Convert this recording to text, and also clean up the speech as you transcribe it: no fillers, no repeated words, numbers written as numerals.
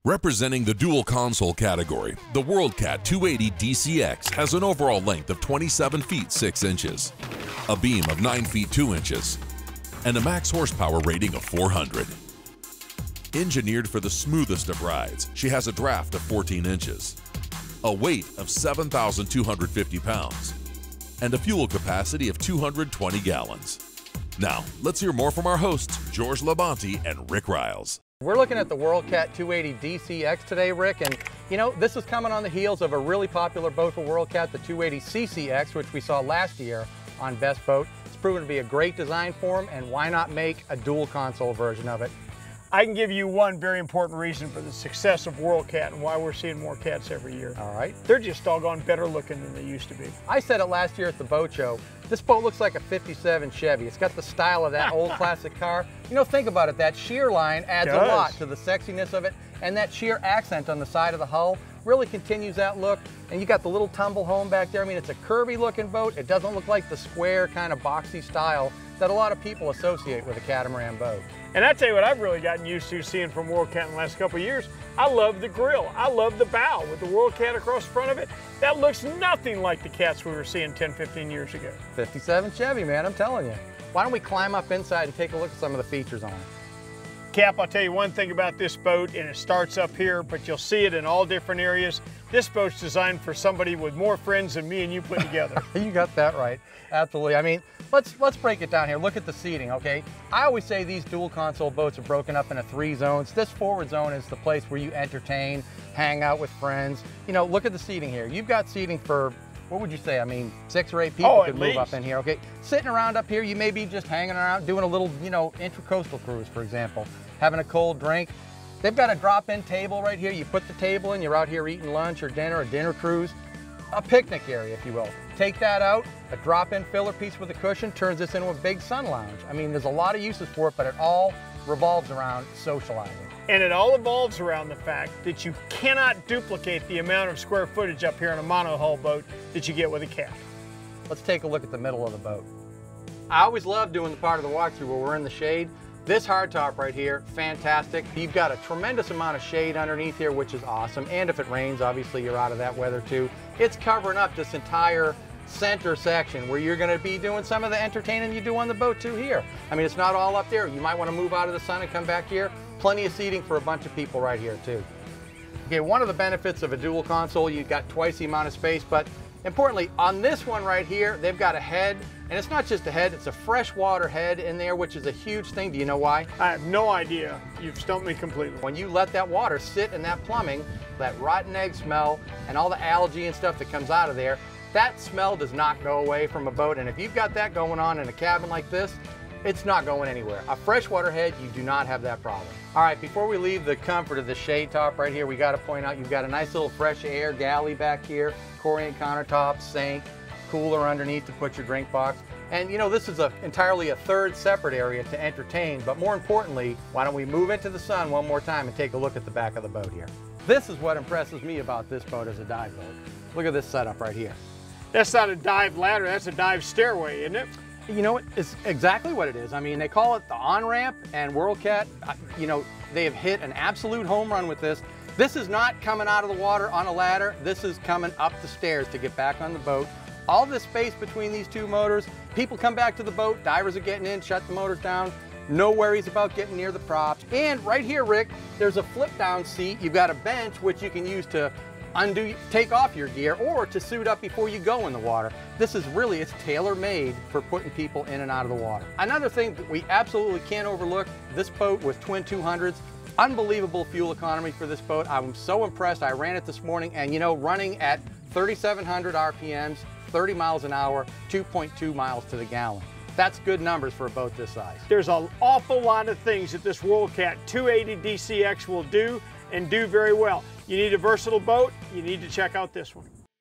Representing the dual console category, the WorldCat 280 DCX has an overall length of 27 feet 6 inches, a beam of 9 feet 2 inches, and a max horsepower rating of 400. Engineered for the smoothest of rides, she has a draft of 14 inches, a weight of 7,250 pounds, and a fuel capacity of 220 gallons. Now, let's hear more from our hosts, George Labonte and Rick Riles. We're looking at the WorldCat 280 DCX today, Rick, and you know, this is coming on the heels of a really popular boat for WorldCat, the 280 CCX, which we saw last year on Best Boat. It's proven to be a great design for them, and why not make a dual console version of it? I can give you one very important reason for the success of WorldCat and why we're seeing more cats every year. All right. They're just doggone better looking than they used to be. I said it last year at the boat show. This boat looks like a 57 Chevy. It's got the style of that old classic car. You know, think about it. That sheer line adds a lot to the sexiness of it, and that sheer accent on the side of the hull really continues that look. And you got the little tumble home back there. I mean, it's a curvy looking boat. It doesn't look like the square kind of boxy style that a lot of people associate with a catamaran boat. And I tell you what I've really gotten used to seeing from WorldCat in the last couple of years. I love the grill. I love the bow with the WorldCat across the front of it. That looks nothing like the cats we were seeing 10, 15 years ago. 57 Chevy, man, I'm telling you. Why don't we climb up inside and take a look at some of the features on it? Cap, I'll tell you one thing about this boat, and it starts up here, but you'll see it in all different areas. This boat's designed for somebody with more friends than me and you put together. You got that right, absolutely. I mean, let's break it down here. Look at the seating, okay? I always say these dual console boats are broken up into 3 zones. This forward zone is the place where you entertain, hang out with friends. You know, look at the seating here. You've got seating for, what would you say? I mean, 6 or 8 people could move up in here, okay? Sitting around up here, you may be just hanging around, doing a little, you know, intracoastal cruise, for example, having a cold drink. They've got a drop-in table right here. You put the table in, you're out here eating lunch or dinner, a dinner cruise, a picnic area, if you will. Take that out, a drop-in filler piece with a cushion turns this into a big sun lounge. I mean, there's a lot of uses for it, but it all revolves around socializing. And it all evolves around the fact that you cannot duplicate the amount of square footage up here on a monohull boat that you get with a Cat. Let's take a look at the middle of the boat. I always love doing the part of the walkthrough where we're in the shade. This hardtop right here, fantastic. You've got a tremendous amount of shade underneath here, which is awesome. And if it rains, obviously you're out of that weather too. It's covering up this entire center section where you're gonna be doing some of the entertaining you do on the boat too here. I mean, it's not all up there. You might wanna move out of the sun and come back here. Plenty of seating for a bunch of people right here too. Okay, one of the benefits of a dual console, you've got twice the amount of space, but importantly, on this one right here, they've got a head, and it's not just a head, it's a freshwater head in there, which is a huge thing. Do you know why? I have no idea. You've stumped me completely. When you let that water sit in that plumbing, that rotten egg smell, and all the algae and stuff that comes out of there, that smell does not go away from a boat, and if you've got that going on in a cabin like this, it's not going anywhere. A freshwater head, you do not have that problem. All right, before we leave the comfort of the shade top right here, we got to point out you've got a nice little fresh air galley back here, Corian countertop, sink, cooler underneath to put your drink box. And you know, this is entirely a third separate area to entertain, but more importantly, why don't we move into the sun one more time and take a look at the back of the boat here. This is what impresses me about this boat as a dive boat. Look at this setup right here. That's not a dive ladder, that's a dive stairway, isn't it? You know, it's exactly what it is. I mean, they call it the on-ramp, and WorldCat, you know, they have hit an absolute home run with this. This is not coming out of the water on a ladder. This is coming up the stairs to get back on the boat. All this space between these two motors, people come back to the boat, divers are getting in, shut the motors down. No worries about getting near the props. And right here, Rick, there's a flip-down seat. You've got a bench, which you can use to take off your gear or to suit up before you go in the water. This is really, it's tailor-made for putting people in and out of the water. Another thing that we absolutely can't overlook, this boat with twin 200s, unbelievable fuel economy for this boat. I'm so impressed. I ran it this morning, and you know, running at 3,700 RPMs, 30 miles an hour, 2.2 miles to the gallon. That's good numbers for a boat this size. There's an awful lot of things that this WorldCat 280 DCX will do and do very well. You need a versatile boat, you need to check out this one.